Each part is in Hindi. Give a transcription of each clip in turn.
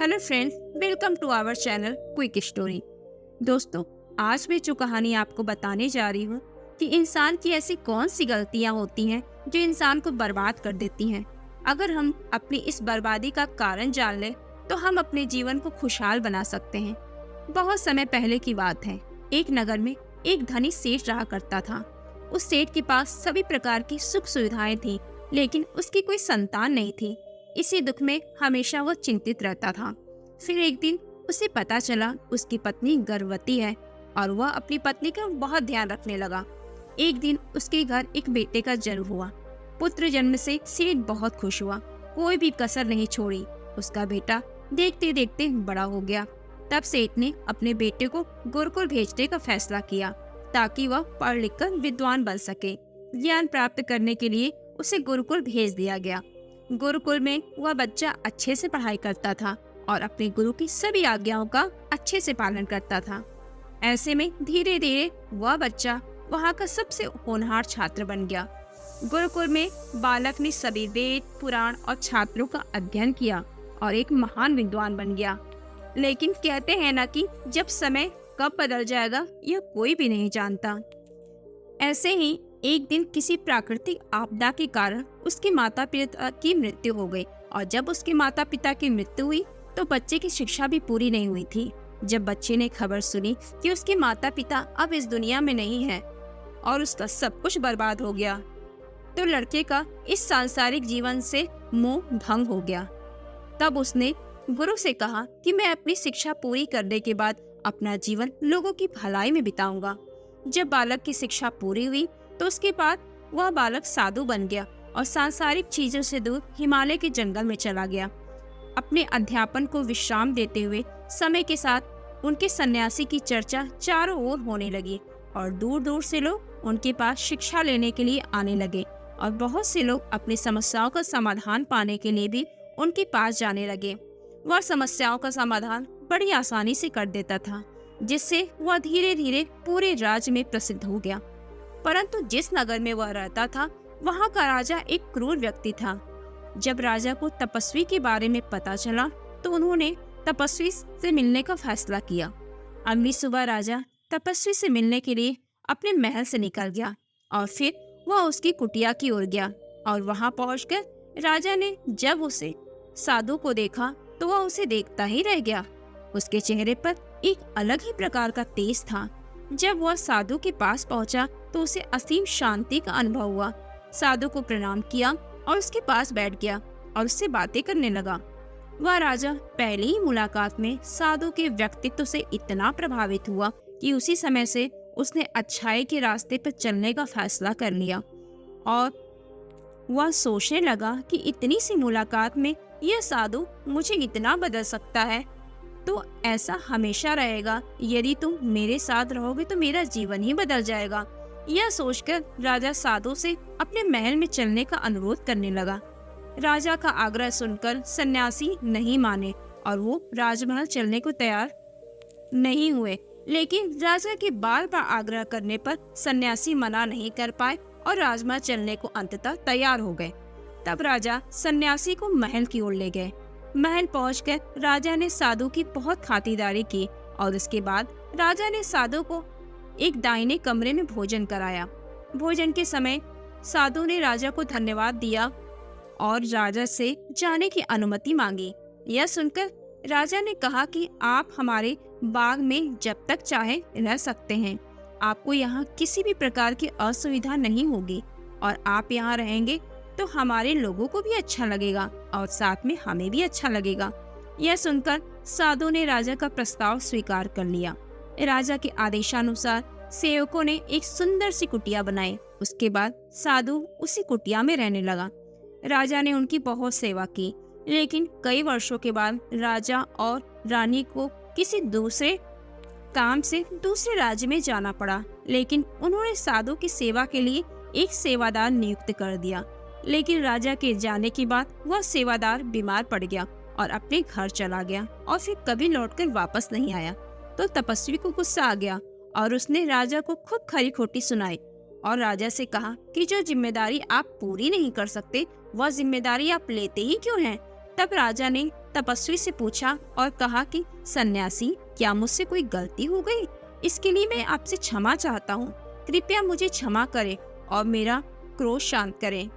Hello friends, welcome to our channel quick story. दोस्तों, आज मैं जो कहानी आपको बताने जा रही हूँ कि इंसान की ऐसी कौन सी गलतियाँ होती हैं जो इंसान को बर्बाद कर देती हैं। अगर हम अपनी इस बर्बादी का कारण जान लें तो हम अपने जीवन को खुशहाल बना सकते हैं। बहुत समय पहले की बात है। एक नगर में एक धनी सेठ रहा करता था। उस सेठ के पास सभी प्रकार की सुख सुविधाएं थी, लेकिन उसकी कोई संतान नहीं थी। इसी दुख में हमेशा वो चिंतित रहता था। फिर एक दिन उसे पता चला उसकी पत्नी गर्भवती है और वह अपनी पत्नी का बहुत ध्यान रखने लगा। एक दिन उसके घर एक बेटे का जन्म हुआ। पुत्र जन्म से सेठ बहुत खुश हुआ, कोई भी कसर नहीं छोड़ी। उसका बेटा देखते देखते बड़ा हो गया। तब सेठ ने अपने बेटे को गुरुकुल भेजने का फैसला किया ताकि वह पढ़ लिख कर विद्वान बन सके। ज्ञान प्राप्त करने के लिए उसे गुरुकुल भेज दिया गया। गुरुकुल में वह बच्चा अच्छे से पढ़ाई करता था और अपने गुरु की सभी आज्ञाओं का अच्छे से पालन करता था। ऐसे में धीरे धीरे वह बच्चा वहाँ का सबसे होनहार छात्र बन गया। गुरुकुल में बालक ने सभी वेद, पुराण और छात्रों का अध्ययन किया और एक महान विद्वान बन गया। लेकिन कहते हैं ना कि जब समय कब बदल जाएगा यह कोई भी नहीं जानता। ऐसे ही एक दिन किसी प्राकृतिक आपदा के कारण उसके माता पिता की मृत्यु हो गई और जब उसके माता पिता की मृत्यु हुई तो बच्चे की शिक्षा भी पूरी नहीं हुई थी। जब बच्चे ने खबर सुनी कि उसके माता पिता अब इस दुनिया में नहीं है और उसका सब कुछ बर्बाद हो गया, तो लड़के का इस सांसारिक जीवन से मोह भंग हो गया। तब उसने गुरु से कहा कि मैं अपनी शिक्षा पूरी करने के बाद अपना जीवन लोगों की भलाई में बिताऊंगा। जब बालक की शिक्षा पूरी हुई तो उसके बाद वह बालक साधु बन गया और सांसारिक चीजों से दूर हिमालय के जंगल में चला गया। अपने अध्यापन को विश्राम देते हुए समय के साथ उनके सन्यासी की चर्चा चारों ओर होने लगी और दूर दूर से लोग उनके पास शिक्षा लेने के लिए आने लगे और बहुत से लोग अपनी समस्याओं का समाधान पाने के लिए भी उनके पास जाने लगे। वह समस्याओं का समाधान बड़ी आसानी से कर देता था, जिससे वह धीरे धीरे पूरे राज्य में प्रसिद्ध हो गया। परंतु जिस नगर में वह रहता था वहाँ का राजा एक क्रूर व्यक्ति था। जब राजा को तपस्वी के बारे में पता चला तो उन्होंने तपस्वी से मिलने का फैसला किया। अगली सुबह राजा तपस्वी से मिलने के लिए अपने महल से निकल गया और फिर वह उसकी कुटिया की ओर गया और वहाँ पहुंचकर राजा ने जब उसे साधु को देखा तो वह उसे देखता ही रह गया। उसके चेहरे पर एक अलग ही प्रकार का तेज था। जब वह साधु के पास पहुंचा तो उसे असीम शांति का अनुभव हुआ। साधु को प्रणाम किया और उसके पास बैठ गया और उससे बातें करने लगा। वह राजा पहली ही मुलाकात में साधु के व्यक्तित्व से इतना प्रभावित हुआ कि उसी समय से उसने अच्छाई के रास्ते पर चलने का फैसला कर लिया और वह सोचने लगा कि इतनी सी मुलाकात में यह साधु मुझे इतना बदल सकता है, तो ऐसा हमेशा रहेगा। यदि तुम मेरे साथ रहोगे तो मेरा जीवन ही बदल जाएगा। यह सोचकर राजा साधु से अपने महल में चलने का अनुरोध करने लगा। राजा का आग्रह सुनकर सन्यासी नहीं माने और वो राजमहल चलने को तैयार नहीं हुए। लेकिन राजा के बार बार आग्रह करने पर सन्यासी मना नहीं कर पाए और राजमहल चलने को अंततः तैयार हो गए। तब राजा सन्यासी को महल की ओर ले गए। महल पहुंचकर राजा ने साधु की बहुत खातिरदारी की और उसके बाद राजा ने साधु को एक दाहिने कमरे में भोजन कराया। भोजन के समय साधु ने राजा को धन्यवाद दिया और राजा से जाने की अनुमति मांगी। यह सुनकर राजा ने कहा कि आप हमारे बाग में जब तक चाहे रह सकते हैं। आपको यहाँ किसी भी प्रकार की असुविधा नहीं होगी और आप यहाँ रहेंगे तो हमारे लोगों को भी अच्छा लगेगा और साथ में हमें भी अच्छा लगेगा। यह सुनकर साधु ने राजा का प्रस्ताव स्वीकार कर लिया। राजा के आदेशानुसार सेवकों ने एक सुंदर सी कुटिया बनाई। उसके बाद साधु उसी कुटिया में रहने लगा। राजा ने उनकी बहुत सेवा की, लेकिन कई वर्षों के बाद राजा और रानी को किसी दूसरे काम से दूसरे राज्य में जाना पड़ा। लेकिन उन्होंने साधु की सेवा के लिए एक सेवादार नियुक्त कर दिया। लेकिन राजा के जाने के बाद वह सेवादार बीमार पड़ गया और अपने घर चला गया और फिर कभी लौटकर वापस नहीं आया। तो तपस्वी को गुस्सा आ गया और उसने राजा को खूब खरी खोटी सुनाई और राजा से कहा कि जो जिम्मेदारी आप पूरी नहीं कर सकते वह जिम्मेदारी आप लेते ही क्यों हैं? तब राजा ने तपस्वी से पूछा और कहा कि सन्यासी, क्या मुझसे कोई गलती हो गई? इसके लिए मैं आपसे क्षमा चाहता हूँ। कृपया मुझे क्षमा करें और मेरा क्रोध शांत करें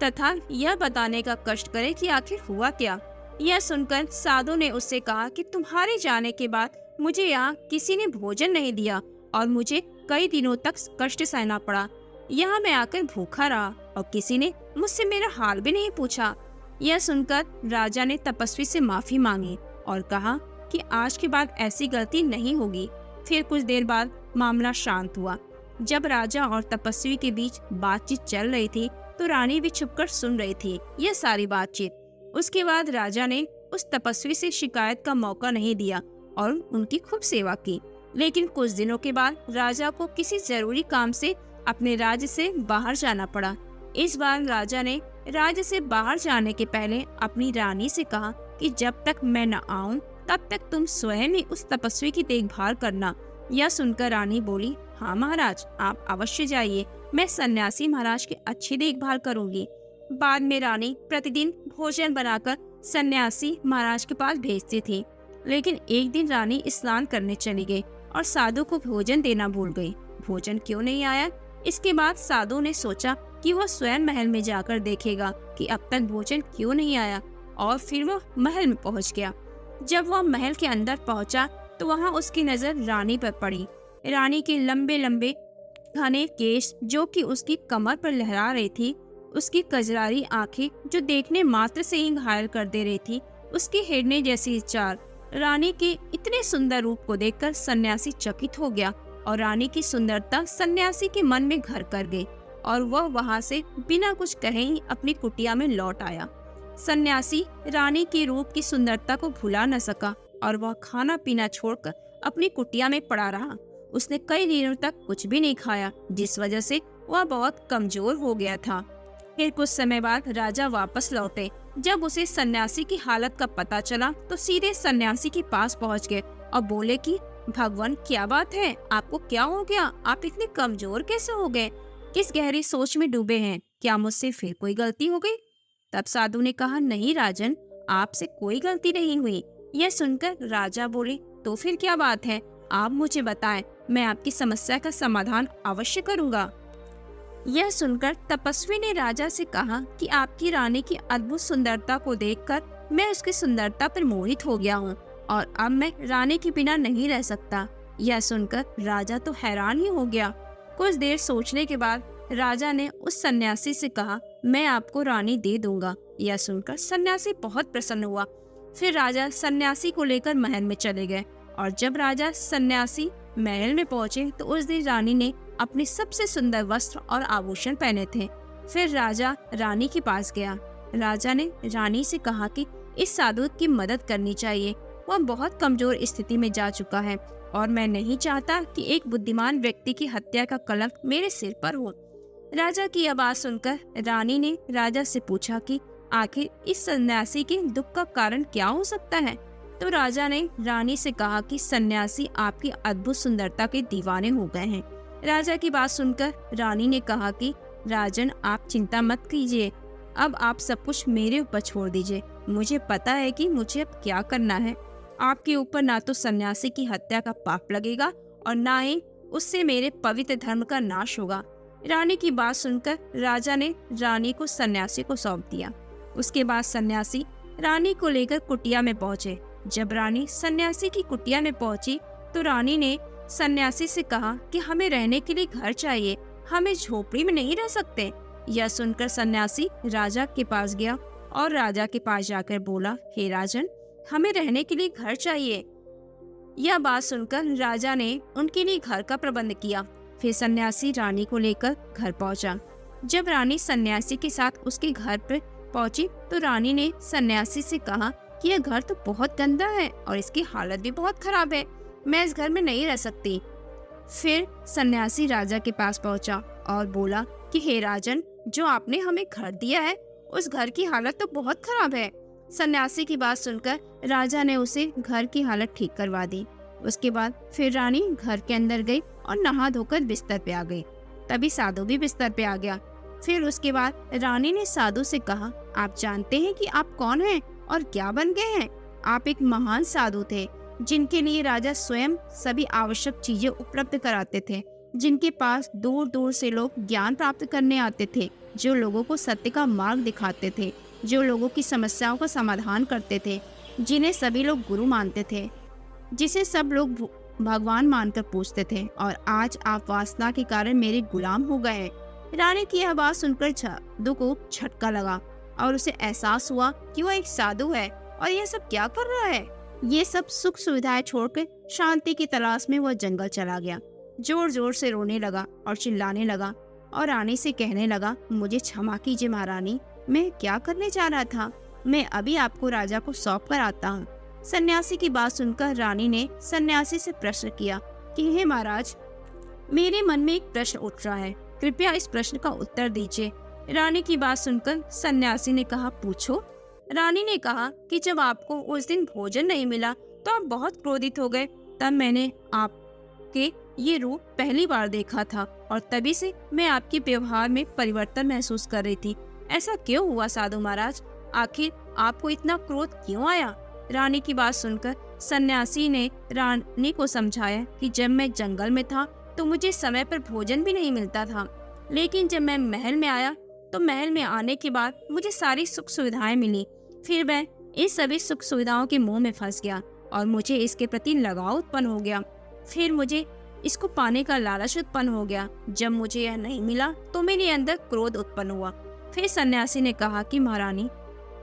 तथा यह बताने का कष्ट करें कि आखिर हुआ क्या। यह सुनकर साधु ने उससे कहा कि तुम्हारे जाने के बाद मुझे यहाँ किसी ने भोजन नहीं दिया और मुझे कई दिनों तक कष्ट सहना पड़ा। यहाँ मैं आकर भूखा रहा और किसी ने मुझसे मेरा हाल भी नहीं पूछा। यह सुनकर राजा ने तपस्वी से माफी मांगी और कहा कि आज के बाद ऐसी गलती नहीं होगी। फिर कुछ देर बाद मामला शांत हुआ। जब राजा और तपस्वी के बीच बातचीत चल रही थी तो रानी भी छुपकर सुन रही थी यह सारी बातचीत। उसके बाद राजा ने उस तपस्वी से शिकायत का मौका नहीं दिया और उनकी खूब सेवा की। लेकिन कुछ दिनों के बाद राजा को किसी जरूरी काम से अपने राज्य से बाहर जाना पड़ा। इस बार राजा ने राज्य से बाहर जाने के पहले अपनी रानी से कहा कि जब तक मैं न आऊं तब तक तुम स्वयं ही उस तपस्वी की देखभाल करना। यह सुनकर रानी बोली, हाँ महाराज, आप अवश्य जाइए, मैं सन्यासी महाराज की अच्छी देखभाल करूंगी। बाद में रानी प्रतिदिन भोजन बनाकर सन्यासी महाराज के पास भेजती थी। लेकिन एक दिन रानी स्नान करने चली गई और साधु को भोजन देना भूल गई। भोजन क्यों नहीं आया? इसके बाद साधु ने सोचा कि वह स्वयं महल में जाकर देखेगा कि अब तक भोजन क्यों नहीं आया, और फिर वह महल में पहुंच गया। जब वह महल के अंदर पहुंचा तो वहां उसकी नजर रानी पर पड़ी। रानी के लंबे लंबे घने केश जो कि उसकी कमर पर लहरा रही थी, उसकी कजरारी आंखें जो देखने मात्र से ही घायल कर दे रही थी, उसकी हिरने जैसी चाल। रानी के इतने सुंदर रूप को देखकर सन्यासी चकित हो गया और रानी की सुंदरता सन्यासी के मन में घर कर गई और वह वहां से बिना कुछ कहे ही अपनी कुटिया में लौट आया। सन्यासी रानी के रूप की सुंदरता को भुला न सका और वह खाना पीना छोड़कर अपनी कुटिया में पड़ा रहा। उसने कई दिनों तक कुछ भी नहीं खाया, जिस वजह से वह बहुत कमजोर हो गया था। फिर कुछ समय बाद राजा वापस लौटे। जब उसे सन्यासी की हालत का पता चला तो सीधे सन्यासी के पास पहुंच गए और बोले कि भगवान, क्या बात है, आपको क्या हो गया? आप इतने कमजोर कैसे हो गए? किस गहरी सोच में डूबे हैं? क्या मुझसे फिर कोई गलती हो गई? तब साधु ने कहा, नहीं राजन, आपसे कोई गलती नहीं हुई। यह सुनकर राजा बोले, तो फिर क्या बात है? आप मुझे बताएं, मैं आपकी समस्या का समाधान अवश्य करूंगा। यह सुनकर तपस्वी ने राजा से कहा कि आपकी रानी की अद्भुत सुंदरता को देखकर मैं उसकी सुंदरता पर मोहित हो गया हूँ और अब मैं रानी के बिना नहीं रह सकता। यह सुनकर राजा तो हैरान ही हो गया। कुछ देर सोचने के बाद राजा ने उस सन्यासी से कहा, मैं आपको रानी दे दूंगा। यह सुनकर सन्यासी बहुत प्रसन्न हुआ। फिर राजा सन्यासी को लेकर महल में चले गए और जब राजा सन्यासी महल में पहुंचे तो उस दिन रानी ने अपने सबसे सुंदर वस्त्र और आभूषण पहने थे। फिर राजा रानी के पास गया। राजा ने रानी से कहा कि इस साधु की मदद करनी चाहिए, वह बहुत कमजोर स्थिति में जा चुका है और मैं नहीं चाहता कि एक बुद्धिमान व्यक्ति की हत्या का कलंक मेरे सिर पर हो। राजा की आवाज सुनकर रानी ने राजा से पूछा कि आखिर इस सन्यासी के दुख का कारण क्या हो सकता है। तो राजा ने रानी से कहा कि सन्यासी आपकी अद्भुत सुंदरता के दीवाने हो गए हैं। राजा की बात सुनकर रानी ने कहा कि राजन, आप चिंता मत कीजिए, अब आप सब कुछ मेरे ऊपर छोड़ दीजिए। मुझे पता है कि मुझे अब क्या करना है। आपके ऊपर ना तो सन्यासी की हत्या का पाप लगेगा और ना ही उससे मेरे पवित्र धर्म का नाश होगा। रानी की बात सुनकर राजा ने रानी को सन्यासी को सौंप दिया। उसके बाद सन्यासी रानी को लेकर कुटिया में पहुंचे। जब रानी सन्यासी की कुटिया में पहुंची तो रानी ने सन्यासी से कहा कि हमें रहने के लिए घर चाहिए, हम इस झोपड़ी में नहीं रह सकते। यह सुनकर सन्यासी राजा के पास गया और राजा के पास जाकर बोला, हे राजन, हमें रहने के लिए घर चाहिए। यह बात सुनकर राजा ने उनके लिए घर का प्रबंध किया। फिर सन्यासी रानी को लेकर घर पहुंचा। जब रानी सन्यासी के साथ उसके घर पर पहुंची तो रानी ने सन्यासी से कहा कि यह घर तो बहुत गंदा है और इसकी हालत भी बहुत खराब है, मैं इस घर में नहीं रह सकती। फिर सन्यासी राजा के पास पहुंचा और बोला कि हे राजन, जो आपने हमें घर दिया है उस घर की हालत तो बहुत खराब है। सन्यासी की बात सुनकर राजा ने उसे घर की हालत ठीक करवा दी। उसके बाद फिर रानी घर के अंदर गई और नहा धोकर बिस्तर पे आ गई। तभी साधु भी बिस्तर पे आ गया। फिर उसके बाद रानी ने साधु से कहा, आप जानते हैं कि आप कौन हैं और क्या बन गए हैं? आप एक महान साधु थे, जिनके लिए राजा स्वयं सभी आवश्यक चीजें उपलब्ध कराते थे, जिनके पास दूर दूर से लोग ज्ञान प्राप्त करने आते थे, जो लोगों को सत्य का मार्ग दिखाते थे, जो लोगों की समस्याओं का समाधान करते थे, जिन्हें सभी लोग गुरु मानते थे, जिसे सब लोग भगवान मानकर पूजते थे। और आज आप वासना के कारण मेरे गुलाम हो गए हैं। रानी की यह बात सुनकर साधु को झटका लगा और उसे एहसास हुआ कि वह एक साधु है और यह सब क्या कर रहा है। ये सब सुख सुविधाएं छोड़कर शांति की तलाश में वह जंगल चला गया। जोर जोर से रोने लगा और चिल्लाने लगा और रानी से कहने लगा, मुझे क्षमा कीजिए महारानी, मैं क्या करने जा रहा था। मैं अभी आपको राजा को सौंप कर आता हूँ। सन्यासी की बात सुनकर रानी ने सन्यासी से प्रश्न किया कि हे महाराज, मेरे मन में एक प्रश्न उठ रहा है, कृपया इस प्रश्न का उत्तर दीजिए। रानी की बात सुनकर सन्यासी ने कहा, पूछो। रानी ने कहा कि जब आपको उस दिन भोजन नहीं मिला तो आप बहुत क्रोधित हो गए। तब मैंने आपके ये रूप पहली बार देखा था और तभी से मैं आपके व्यवहार में परिवर्तन महसूस कर रही थी। ऐसा क्यों हुआ साधु महाराज? आखिर आपको इतना क्रोध क्यों आया? रानी की बात सुनकर सन्यासी ने रानी को समझाया कि जब मैं जंगल में था तो मुझे समय पर भोजन भी नहीं मिलता था, लेकिन जब मैं महल में आया तो महल में आने के बाद मुझे सारी सुख सुविधाएं मिली। फिर मैं इस सभी सुख सुविधाओं के मोह में फंस गया और मुझे इसके प्रति लगाव उत्पन्न हो गया। फिर मुझे इसको पाने का लालच उत्पन्न हो गया। जब मुझे यह नहीं मिला तो मेरे अंदर क्रोध उत्पन्न हुआ। फिर सन्यासी ने कहा कि महारानी,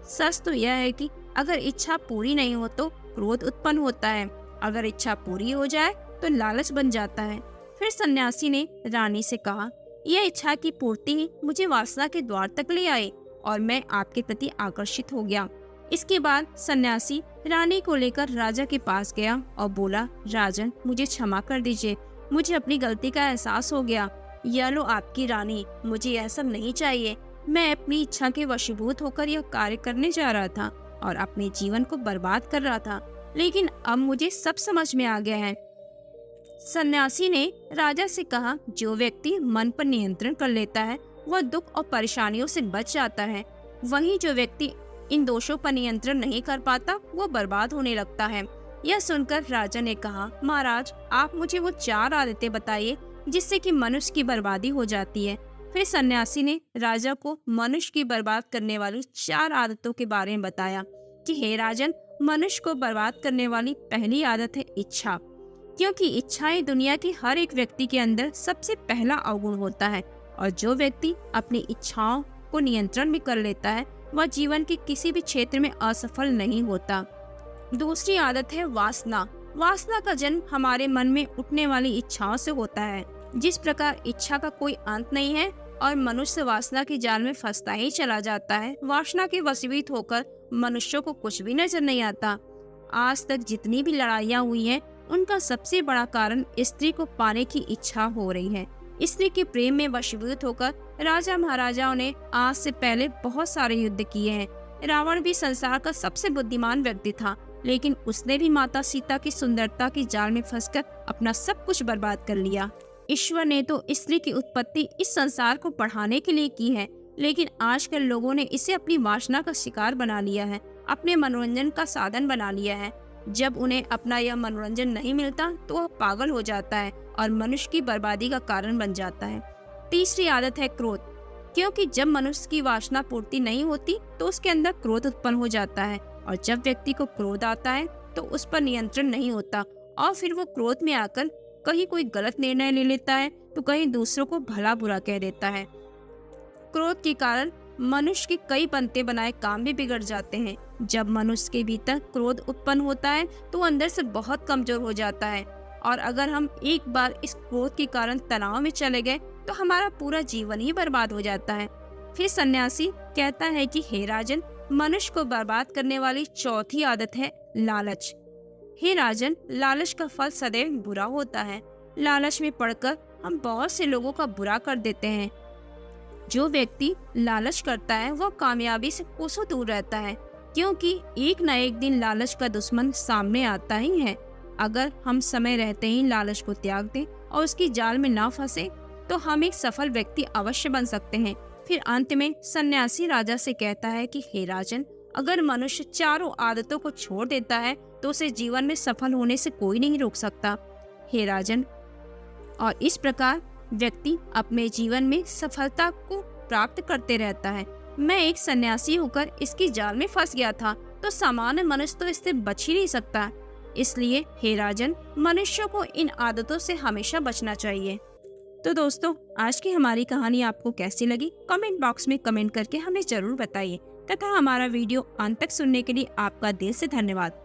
सच तो यह है कि अगर इच्छा पूरी नहीं हो तो क्रोध उत्पन्न होता है, अगर इच्छा पूरी हो जाए तो लालच बन जाता है। फिर सन्यासी ने रानी से कहा, यह इच्छा की पूर्ति ही मुझे वासना के द्वार तक ले आई और मैं आपके प्रति आकर्षित हो गया। इसके बाद सन्यासी रानी को लेकर राजा के पास गया और बोला, राजन, मुझे क्षमा कर दीजिए, मुझे अपनी गलती का एहसास हो गया। यह लो आपकी रानी, मुझे यह सब नहीं चाहिए। मैं अपनी इच्छा के वशीभूत होकर यह कार्य करने जा रहा था और अपने जीवन को बर्बाद कर रहा था, लेकिन अब मुझे सब समझ में आ गया है। सन्यासी ने राजा से कहा, जो व्यक्ति मन पर नियंत्रण कर लेता है वह दुख और परेशानियों से बच जाता है। वहीं जो व्यक्ति इन दोषों पर नियंत्रण नहीं कर पाता वो बर्बाद होने लगता है। यह सुनकर राजा ने कहा, महाराज, आप मुझे वो 4 आदतें बताइए जिससे कि मनुष्य की बर्बादी हो जाती है। फिर सन्यासी ने राजा को मनुष्य की बर्बाद करने वाली 4 आदतों के बारे में बताया कि हे राजन, मनुष्य को बर्बाद करने वाली पहली आदत है इच्छा, क्योंकि इच्छाएं दुनिया के हर एक व्यक्ति के अंदर सबसे पहला अवगुण होता है और जो व्यक्ति अपनी इच्छाओं को नियंत्रण में कर लेता है वह जीवन के किसी भी क्षेत्र में असफल नहीं होता। दूसरी आदत है वासना। वासना का जन्म हमारे मन में उठने वाली इच्छाओं से होता है। जिस प्रकार इच्छा का कोई अंत नहीं है और मनुष्य वासना के जाल में फंसता ही चला जाता है, वासना के वशीभूत होकर मनुष्यों को कुछ भी नजर नहीं आता। आज तक जितनी भी लड़ाइयाँ हुई हैं, उनका सबसे बड़ा कारण स्त्री को पाने की इच्छा हो रही है। स्त्री के प्रेम में वशीभूत होकर राजा महाराजाओं ने आज से पहले बहुत सारे युद्ध किए हैं। रावण भी संसार का सबसे बुद्धिमान व्यक्ति था, लेकिन उसने भी माता सीता की सुंदरता के जाल में फंसकर अपना सब कुछ बर्बाद कर लिया। ईश्वर ने तो स्त्री की उत्पत्ति इस संसार को बढ़ाने के लिए की है, लेकिन आजकल लोगों ने इसे अपनी वासना का शिकार बना लिया है, अपने मनोरंजन का साधन बना लिया है। जब उन्हें अपना यह मनोरंजन नहीं मिलता तो वह पागल हो जाता है और मनुष्य की बर्बादी का कारण बन जाता है। तीसरी आदत है क्रोध, क्योंकि जब मनुष्य की वासना पूर्ति नहीं होती तो उसके अंदर क्रोध उत्पन्न हो जाता है और जब व्यक्ति को क्रोध आता है तो उस पर नियंत्रण नहीं होता और फिर वो क्रोध में आकर कहीं कोई गलत निर्णय ले लेता है तो कहीं दूसरों को भला बुरा कह देता है। क्रोध के कारण मनुष्य के कई बनते बनाए काम भी बिगड़ जाते हैं। जब मनुष्य के भीतर क्रोध उत्पन्न होता है तो अंदर से बहुत कमजोर हो जाता है और अगर हम एक बार इस क्रोध के कारण तनाव में चले गए तो हमारा पूरा जीवन ही बर्बाद हो जाता है। फिर सन्यासी कहता है कि हे राजन, मनुष्य को बर्बाद करने वाली चौथी आदत है लालच। हे राजन, लालच का फल सदैव बुरा होता है। लालच में पड़कर हम बहुत से लोगों का बुरा कर देते हैं। जो व्यक्ति लालच करता है वह कामयाबी से कोसों दूर रहता है, क्योंकि एक न एक दिन लालच का दुश्मन सामने आता ही है। अगर हम समय रहते ही लालच को त्याग दें और उसकी जाल में ना फंसे तो हम एक सफल व्यक्ति अवश्य बन सकते हैं। फिर अंत में सन्यासी राजा से कहता है कि हे राजन, अगर मनुष्य चारों आदतों को छोड़ देता है तो उसे जीवन में सफल होने से कोई नहीं रोक सकता। हे राजन, और इस प्रकार व्यक्ति अपने जीवन में सफलता को प्राप्त करते रहता है। मैं एक सन्यासी होकर इसकी जाल में फंस गया था, तो सामान्य मनुष्य तो इससे बच ही नहीं सकता। इसलिए हे राजन, मनुष्य को इन आदतों से हमेशा बचना चाहिए। तो दोस्तों, आज की हमारी कहानी आपको कैसी लगी, कमेंट बॉक्स में कमेंट करके हमें जरूर बताइए तथा हमारा वीडियो अंत तक सुनने के लिए आपका दिल से धन्यवाद।